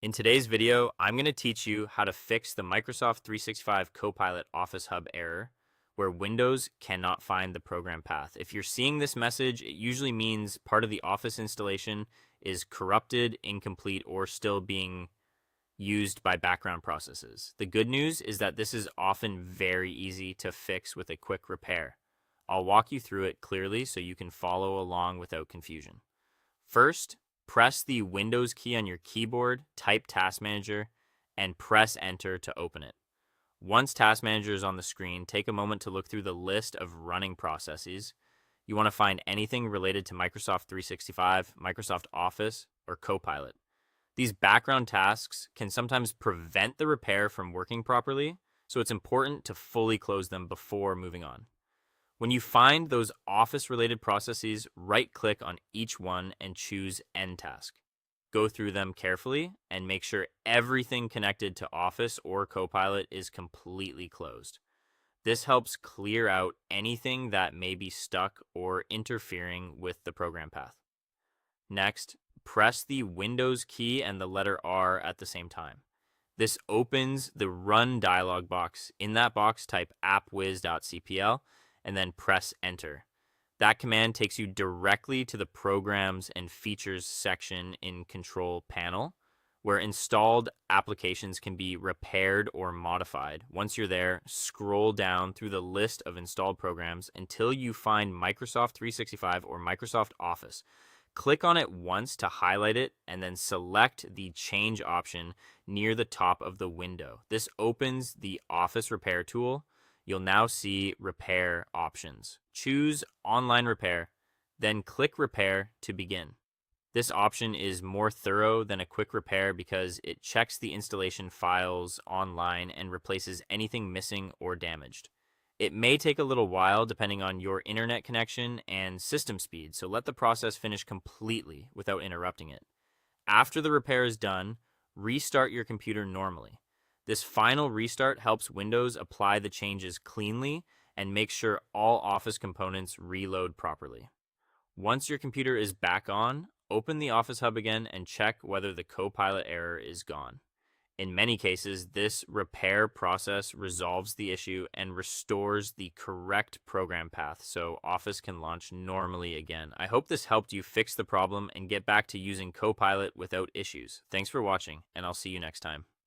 In today's video, I'm going to teach you how to fix the Microsoft 365 Copilot Office Hub error where Windows cannot find the program path. If you're seeing this message, it usually means part of the Office installation is corrupted, incomplete, or still being used by background processes. The good news is that this is often very easy to fix with a quick repair. I'll walk you through it clearly so you can follow along without confusion. First, press the Windows key on your keyboard, type Task Manager, and press Enter to open it. Once Task Manager is on the screen, take a moment to look through the list of running processes. You want to find anything related to Microsoft 365, Microsoft Office, or Copilot. These background tasks can sometimes prevent the repair from working properly, so it's important to fully close them before moving on. When you find those Office-related processes, right-click on each one and choose End Task. Go through them carefully and make sure everything connected to Office or Copilot is completely closed. This helps clear out anything that may be stuck or interfering with the program path. Next, press the Windows key and the letter R at the same time. This opens the Run dialog box. In that box, type appwiz.cpl and then press Enter. That command takes you directly to the Programs and Features section in Control Panel, where installed applications can be repaired or modified. Once you're there, scroll down through the list of installed programs until you find Microsoft 365 or Microsoft Office. Click on it once to highlight it and then select the Change option near the top of the window. This opens the Office Repair tool. You'll now see Repair options. Choose Online Repair, then click Repair to begin. This option is more thorough than a quick repair because it checks the installation files online and replaces anything missing or damaged. It may take a little while depending on your internet connection and system speed, so let the process finish completely without interrupting it. After the repair is done, restart your computer normally. This final restart helps Windows apply the changes cleanly and make sure all Office components reload properly. Once your computer is back on, open the Office Hub again and check whether the Copilot error is gone. In many cases, this repair process resolves the issue and restores the correct program path so Office can launch normally again. I hope this helped you fix the problem and get back to using Copilot without issues. Thanks for watching, and I'll see you next time.